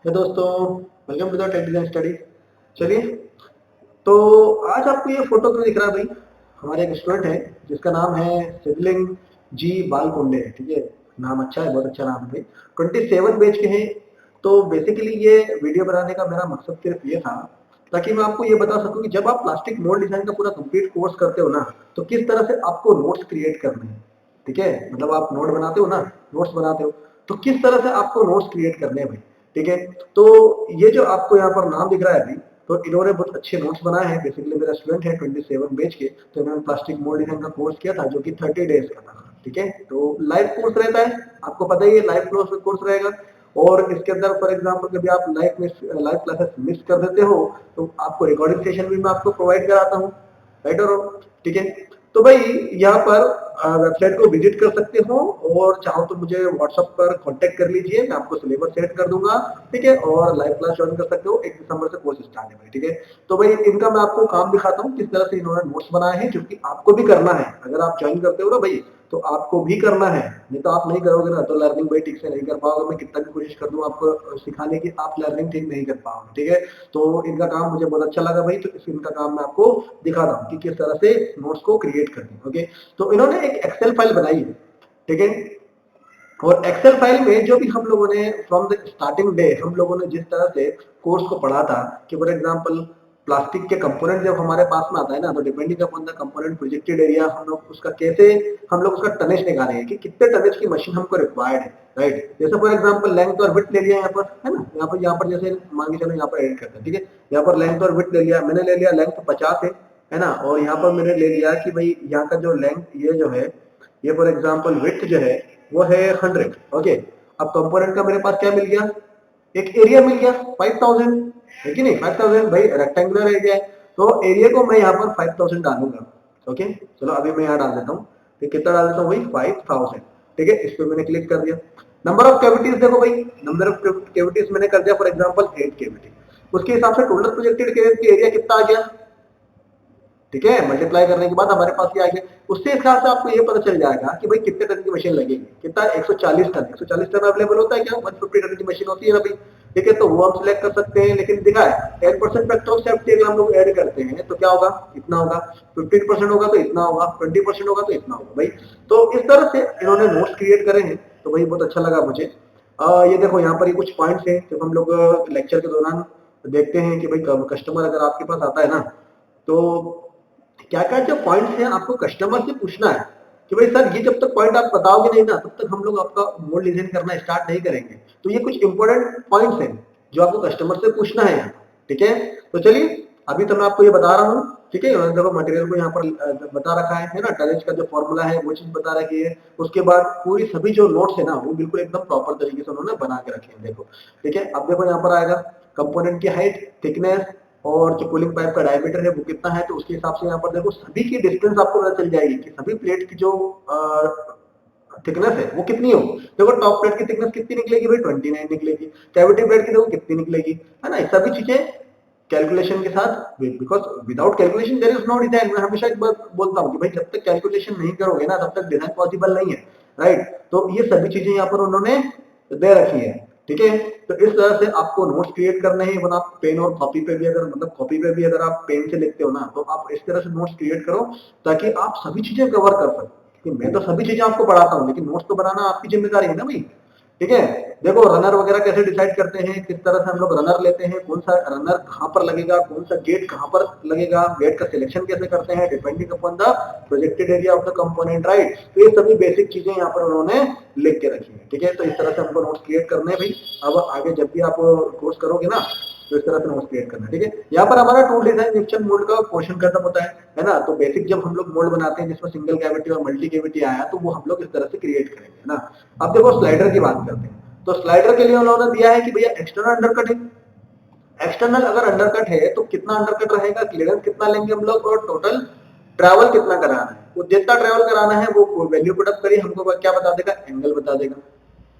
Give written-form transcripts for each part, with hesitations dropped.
हे दोस्तों, welcome to the tech design study. चलिए, तो आज आपको ये फोटो क्यों दिख रहा है भाई? हमारे एक स्टूडेंट है जिसका नाम है सिबलिंग जी बालकोंडे। ठीक है, नाम अच्छा है, बहुत अच्छा नाम है भाई। 27 बैच के हैं। तो बेसिकली ये वीडियो बनाने का मेरा मकसद सिर्फ ये था ताकि मैं आपको ये बता सकूं कि जब आप प्लास्टिक मोल्ड डिजाइन का पूरा कंप्लीट कोर्स करते हो ना, तो किस तरह से आपको नोट्स क्रिएट करने हैं। ठीक है, मतलब आप नोट बनाते हो ना, नोट्स बनाते हो, तो किस तरह से आपको नोट्स क्रिएट करने हैं भाई। ठीक है, तो ये जो आपको यहाँ पर नाम दिख रहा है भाई, तो इन्होंने बहुत अच्छे नोट्स बनाए हैं। बेसिकली मेरा स्टूडेंट है 27 बैच के, तो इन्होंने प्लास्टिक मोल्ड डिजाइन का कोर्स किया था जो कि 30 डेज का था। ठीक है, तो लाइव कोर्स रहता है, आपको पता ही है लाइव कोर्स रहेगा। और इसके अंदर फॉर एग्जाम्पल कभी आप लाइव क्लासेस मिस कर देते हो तो आपको रिकॉर्डिंग सेशन भी मैं आपको प्रोवाइड कराता हूँ। राइट और रॉन्ग? ठीक है, तो भाई यहाँ पर वेबसाइट को विजिट कर सकते हो और चाहो तो मुझे व्हाट्सएप पर कांटेक्ट कर लीजिए, मैं आपको सिलेबस सेट कर दूंगा। ठीक है, और लाइव क्लास ज्वाइन कर सकते हो। 1 दिसंबर से कोर्स स्टार्ट है भाई। ठीक है, तो भाई इनका मैं आपको काम दिखाता हूँ किस तरह से इन्होंने नोट्स बनाए हैं, जो कि आपको भी करना है। अगर आप ज्वाइन करते हो ना भाई, तो आपको भी करना है। नहीं तो आप नहीं करोगे ना तो लर्निंग भाई ठीक से नहीं कर पाओगे। मैं कितना भी कोशिश कर दूं आपको सिखाने की, आप लर्निंग ठीक नहीं कर पाओगे। ठीक है, तो इनका काम मुझे बहुत अच्छा लगा भाई, तो इनका काम मैं आपको दिखाता हूँ कि किस तरह से नोट्स को क्रिएट करते हैं। ओके, तो इन्होंने एक एक्सेल फाइल बनाई है। ठीक है, और एक्सेल फाइल में जो भी हम लोगों ने फ्रॉम द स्टार्टिंग डे हम लोगों ने जिस तरह से कोर्स को पढ़ा था कि फॉर एग्जांपल प्लास्टिक के कंपोनेंट जब हमारे पास में आता है ना, तो depending upon the component projected area हम लोग उसका कैसे हम लोग उसका टनेज निकालेंगे कि कितने टनेज की मशीन हमको रिक्वायर्ड है। राइट, जैसे फॉर एग्जांपल लेंथ और विड्थ ले लिया यहाँ पर, है ना, यहाँ पर जैसे मान के चलो यहाँ पर एडिट करते हैं। ठीक है, यहाँ पर लेंथ और विड्थ ले लिया, मैंने ले लिया लेंथ 50 है ना, और यहाँ पर मैंने ले लिया कि भाई यहाँ का जो लेंथ ये जो है, ये फॉर एग्जांपल विड्थ जो है वो है 100। ओके, अब कंपोनेंट का मेरे पास क्या मिल गया, एक एरिया मिल गया 5000, है कि नहीं? 5000 भाई रेक्टेंगुलर एरिया है, तो एरिया को मैं यहाँ पर 5000 डालूंगा। ओके, चलो अभी मैं यहाँ डाल देता हूँ। तो कितना डाल देता हूँ भाई, 5000। ठीक है, इस पर मैंने क्लिक कर दिया। नंबर ऑफ कैविटीज देखो भाई, नंबर ऑफ कैविटीज मैंने कर दिया फॉर एग्जांपल 8 कैविटी। उसके हिसाब से टोटल प्रोजेक्टेड एरिया कितना आ गया। ठीक है, मल्टीप्लाई करने के बाद हमारे पास क्या आ गया, उससे हिसाब से आपको ये पता चल जाएगा कि भाई कितने टन की मशीन लगेगी। कितना, 140 टन। 140 टन अवेलेबल होता है क्या? 150 टन की मशीन होती है ना भाई। ठीक है, तो वो हम सिलेक्ट कर सकते हैं, लेकिन दिखा है 10% फैक्टर ऑफ सेफ्टी अगर हम लोग ऐड करते हैं तो क्या होगा, इतना होगा। 15% होगा तो इतना होगा, 20% होगा तो इतना होगा भाई। तो इस तरह से इन्होंने नोट्स क्रिएट करे हैं, तो भाई बहुत अच्छा लगा मुझे। ये देखो यहाँ पर ये कुछ पॉइंट्स हैं जब हम लोग लेक्चर के दौरान देखते हैं कि भाई कस्टमर अगर आपके पास आता है ना, तो क्या क्या जो पॉइंट्स हैं आपको कस्टमर से पूछना है कि भाई सर ये जब तक पॉइंट आप बताओगे नहीं ना, तब तक हम लोग आपका मोड डिजाइन करना स्टार्ट नहीं करेंगे। तो ये कुछ इंपॉर्टेंट पॉइंट्स हैं जो आपको कस्टमर से पूछना है। ठीक है, तो चलिए अभी तो मैं आपको ये बता रहा हूँ। ठीक है, देखो मटेरियल को यहाँ पर बता रखा है ना, टनेज का जो फॉर्मूला है वो चीज बता रखी है। उसके बाद पूरी सभी जो नोट्स है ना वो बिल्कुल एकदम प्रॉपर तरीके से उन्होंने बना के रखे हैं, देखो। ठीक है, अब देखो यहाँ पर आएगा कंपोनेंट की हाइट, थिकनेस, और जो कूलिंग पाइप का डायमीटर है वो कितना है, तो उसके हिसाब से यहाँ पर देखो सभी की डिस्टेंस आपको पता चल जाएगी कि सभी प्लेट की जो थिकनेस है वो कितनी हो। देखो टॉप प्लेट की थिकनेस कितनी निकलेगी भाई, 29 निकलेगी। कैविटी प्लेट की देखो कितनी निकलेगी, है ना। ये सभी चीजें कैलकुलेशन के साथ, because without calculation there is no design. मैं हमेशा एक बात बोलता हूँ कि भाई जब तक कैलकुलेशन नहीं करोगे ना तब तक डिजाइन पॉसिबल नहीं है। राइट, तो ये सभी चीजें यहाँ पर उन्होंने दे रखी है। ठीक है, तो इस तरह से आपको नोट्स क्रिएट करने हैं। मतलब आप पेन और कॉपी पे भी अगर, मतलब कॉपी पे भी अगर आप पेन से लिखते हो ना, तो आप इस तरह से नोट्स क्रिएट करो ताकि आप सभी चीजें कवर कर सको। क्योंकि मैं तो सभी चीजें आपको पढ़ाता हूँ, लेकिन नोट्स तो बनाना आपकी जिम्मेदारी है ना भाई। ठीक है, देखो रनर वगैरह कैसे डिसाइड करते हैं, किस तरह से हम लोग रनर लेते हैं, कौन सा रनर कहाँ पर लगेगा, कौन सा गेट कहाँ पर लगेगा, गेट का सिलेक्शन कैसे करते हैं depending upon the projected area of the component. Right, तो ये सभी बेसिक चीजें यहाँ पर उन्होंने लिख के रखी है। ठीक है, तो इस तरह से हमको नोट्स क्रिएट करने हैं भाई। अब आगे जब भी आप कोर्स करोगे ना, तो इस तरह से नोट्स क्रिएट करना है। ठीक है, यहाँ पर हमारा टूल डिजाइन मिक्सचर मोड का पोर्शन खत्म होता है ना। तो बेसिक जब हम लोग मोड बनाते हैं जिसमें सिंगल कैविटी और मल्टी कैविटी आया, तो वो हम लोग इस तरह से क्रिएट करेंगे, है ना। अब देखो स्लाइडर की बात करते हैं। तो स्लाइडर के लिए उन्होंने दिया है कि भैया एक्सटर्नल अंडरकट है। एक्सटर्नल अगर अंडरकट है तो कितना अंडरकट रहेगा, क्लियरेंस कितना लेंगे हम लोग, और टोटल ट्रैवल कितना कराना है। वो जितना ट्रैवल कराना है वो वैल्यू पुटअप करिए, हमको क्या बता देगा, एंगल बता देगा,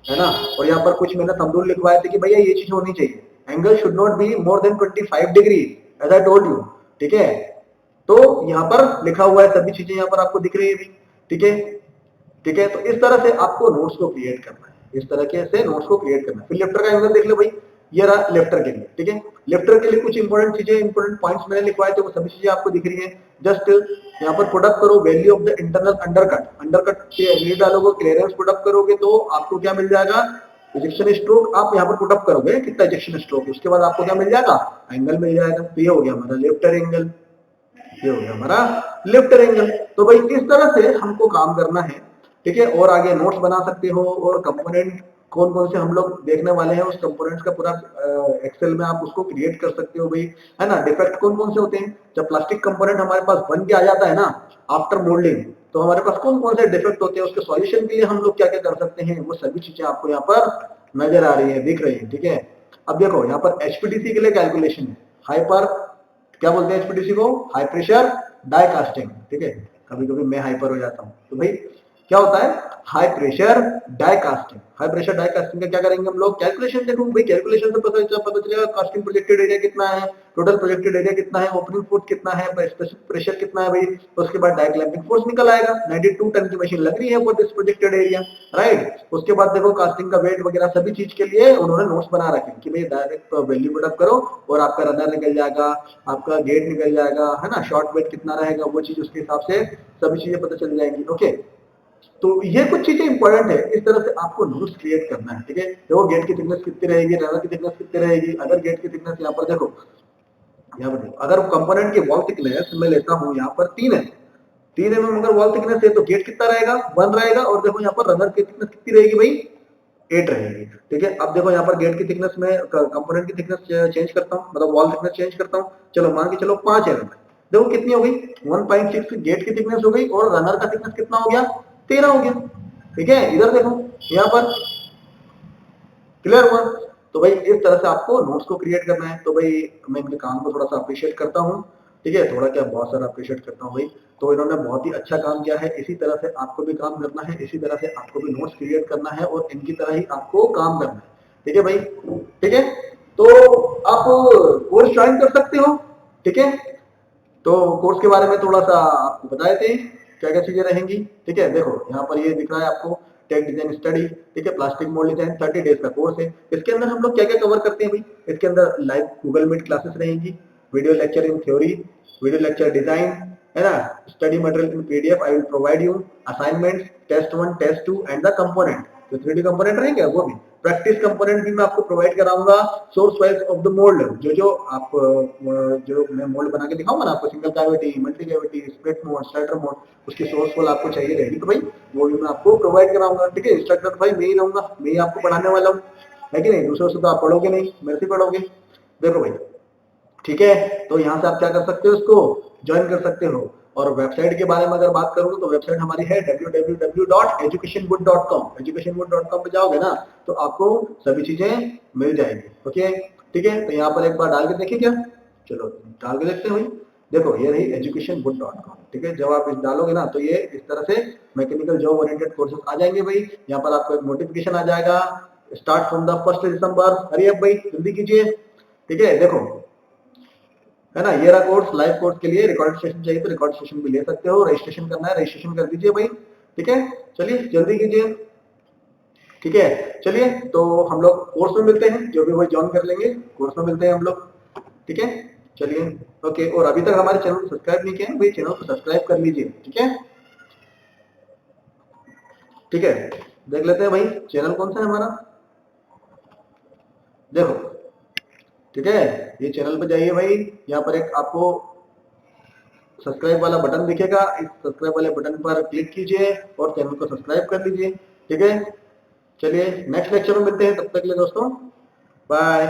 है ना। और यहाँ पर कुछ मैंने थंबनेल लिखवाए थे कि भैया ये चीज होनी चाहिए, angle should not be more than 25 degree, as I told you. ठीक है, तो यहाँ पर लिखा हुआ है, सभी चीजें यहाँ पर आपको दिख रही है। ठीक है, ठीक है, तो इस तरह से आपको नोट्स को क्रिएट करना है, इस तरह से नोट्स को क्रिएट करना है। फिर लिफ्टर का एंगल देख लो भाई, ये रहा लिफ्टर के लिए, ठीक है। लिफ्टर के लिए कुछ इंपॉर्टेंट चीजें, इंपॉर्टेंट पॉइंट्स मैंने लिखवाए थे, वो सभी चीजें आपको दिख रही है। जस्ट यहाँ पर पुट अप करो value of the internal undercut, undercut के वैल्यू डालोगे, क्लियरेंस पुट अप करोगे तो आपको क्या मिल जाएगा, इजेक्शन स्ट्रोक आप यहाँ पर पुट अप करोगे कितना इजेक्शन स्ट्रोक, उसके बाद आपको क्या मिल जाएगा, एंगल मिल जाएगा। तो ये हो गया हमारा लिफ्टर एंगल, ये हो गया हमारा लिफ्टर एंगल। तो भाई इस तरह से हमको काम करना है, ठीक है। और आगे नोट्स बना सकते हो, और कंपोनेंट कौन कौन से हम लोग देखने वाले हैं, उस कंपोनेंट्स का पूरा एक्सेल में आप उसको क्रिएट कर सकते हो भाई, है ना। डिफेक्ट कौन कौन से होते हैं, जब प्लास्टिक कंपोनेंट हमारे पास बन के आ जाता है ना आफ्टर मोल्डिंग, तो हमारे पास कौन कौन से डिफेक्ट होते हैं, उसके सॉल्यूशन के लिए हम लोग क्या क्या कर सकते हैं, वो सभी चीजें आपको यहाँ पर नजर आ रही है, दिख रही है, ठीक है। अब देखो यहाँ पर एचपीडीसी के लिए कैलकुलेशन है, हाइपर, क्या बोलते हैं एचपीडीसी को, हाई प्रेशर डाई कास्टिंग, ठीक है। कभी कभी मैं हाइपर हो जाता हूँ, तो भाई क्या होता है, high pressure die casting. High pressure die casting का क्या करेंगे हम लोग, कैलकुलेशन देखो भाई, कैलकुलेशन से पता चलेगा कास्टिंग प्रोजेक्टेड एरिया कितना है, टोटल प्रोजेक्टेड एरिया कितना है, ओपनिंग फोर्स कितना है, स्पेसिफिक प्रेशर कितना है भाई, उसके बाद डाई क्लैंपिंग फोर्स निकल आएगा। 92 टन की मशीन लग रही है for this projected area, right. उसके बाद देखो कास्टिंग का वेट वगैरह सभी चीज के लिए उन्होंने नोट्स बना रखे कि भाई डायरेक्ट वैल्यू पुट अप करो और आपका रनर निकल जाएगा, आपका गेट निकल जाएगा, है ना, शॉर्ट वेट कितना रहेगा, वो चीज उसके हिसाब से सभी चीजें पता चल जाएंगी, ओके। तो ये कुछ चीजें इंपॉर्टेंट है, इस तरह से आपको नोट्स क्रिएट करना है, ठीक है। देखो गेट की थिकनेस कितनी रहेगी, रनर की थिकनेस कितनी रहेगी, अगर गेट की थिकनेस यहाँ पर देखो, यहाँ पर अगर कंपोनेंट की वॉल थिकनेस मैं लेता हूँ यहाँ पर 3 है, 3 mm अगर वॉल थिकनेस है तो गेट कितना रहेगा, 1 रहेगा, और देखो यहाँ पर रनर की थिकनेस कितनी रहेगी भाई, 8 रहेगी, ठीक है। अब देखो यहाँ पर गेट की थिकनेस में कंपोनेंट की थिकनेस चेंज करता हूँ, मतलब वॉल थिकनेस चेंज करता हूँ, चलो मान के चलो 5 है रनर, देखो कितनी हो गई 1.6 गेट की थिकनेस हो गई, और रनर का थिकनेस कितना हो गया, 13 हो गया, ठीक है। इधर देखो यहाँ पर क्लियर हुआ। तो भाई इस तरह से आपको नोट्स को क्रिएट करना है। तो भाई मैं इनके काम को थोड़ा सा अप्रिशिएट करता हूँ, ठीक है, थोड़ा क्या बहुत सारा अप्रिशिएट करता हूँ भाई। तो इन्होंने बहुत ही अच्छा काम किया है, इसी तरह से आपको भी काम करना है, इसी तरह से आपको भी नोट्स क्रिएट करना है, और इनकी तरह ही आपको काम करना है, ठीक है भाई, ठीक है। तो आप कोर्स ज्वाइन कर सकते हो, ठीक है। तो कोर्स के बारे में थोड़ा सा आपको बताए थे क्या क्या चीजें रहेंगी, ठीक है। देखो यहाँ पर ये दिख रहा है आपको, टेक डिजाइन स्टडी, ठीक है, प्लास्टिक मोल्ड डिजाइन 30 डेज का कोर्स है। इसके अंदर हम लोग क्या क्या कवर करते हैं भाई, इसके अंदर लाइव गूगल मीट क्लासेस रहेंगी, video lecture in theory, video lecture design, है ना, study material in PDF I will provide you, assignments, test 1 test 2 and the component, जो 3D कंपोनेंट रहेंगे वो भी, प्रैक्टिस कंपोनेंट भी मैं आपको प्रोवाइड कराऊंगा, source wise of the mould, जो जो आप जो मैं मोल्ड बना के दिखाऊंगा ना आपको, single cavity, multi cavity, split mode, slider mode, उसकी सोर्स वाल आपको चाहिए रहेगी, तो भाई वो भी मैं आपको प्रोवाइड कराऊंगा, ठीक है। इंस्ट्रक्टर भाई मैं ही रहूंगा, मैं ही आपको पढ़ाने वाला हूँ, है कि नहीं, दूसरों से तो आप पढ़ोगे नहीं, मेरे से पढ़ोगे। देखो भाई, ठीक है, तो यहाँ से आप क्या कर सकते हो, उसको ज्वाइन कर सकते हो। और वेबसाइट के बारे में अगर बात करूँ तो वेबसाइट हमारी है www.educationwood.com, educationwood.com पे जाओगे ना तो आपको सभी चीजें मिल जाएंगी, ओके, ठीक है। तो यहाँ पर एक बार डाल के देखिए क्या, चलो डाल के देखते हैं भाई। देखो ये रही educationwood.com, ठीक है। जब आप इस डालोगे ना तो ये इस तरह से मैकेनिकल जॉब ओरिएंटेड कोर्सेज आ जाएंगे भाई। यहाँ पर आपको एक नोटिफिकेशन आ जाएगा, स्टार्ट फ्रॉम द 1 दिसंबर, अरे अब भाई जल्दी कीजिए, ठीक है। देखो है ना, ये रहा कोर्स, लाइव कोर्स के लिए रिकॉर्ड सेशन चाहिए तो रिकॉर्ड सेशन भी ले सकते हो, रजिस्ट्रेशन करना है रजिस्ट्रेशन कर दीजिए भाई, ठीक है। चलिए जल्दी कीजिए, ठीक है। चलिए तो हम लोग कोर्स में मिलते हैं, जो भी वो ज्वाइन कर लेंगे कोर्स में मिलते हैं हम लोग, ठीक है। चलिए ओके, और अभी तक हमारे चैनल को सब्सक्राइब नहीं किया है भाई, चैनल को सब्सक्राइब कर लीजिए, ठीक है, ठीक है। देख लेते हैं भाई चैनल कौन सा है हमारा, देखो, ठीक है। ये चैनल पे जाइए भाई, यहाँ पर एक आपको सब्सक्राइब वाला बटन दिखेगा, इस सब्सक्राइब वाले बटन पर क्लिक कीजिए और चैनल को सब्सक्राइब कर लीजिए, ठीक है। चलिए नेक्स्ट लेक्चर में मिलते हैं, तब तक के लिए दोस्तों बाय।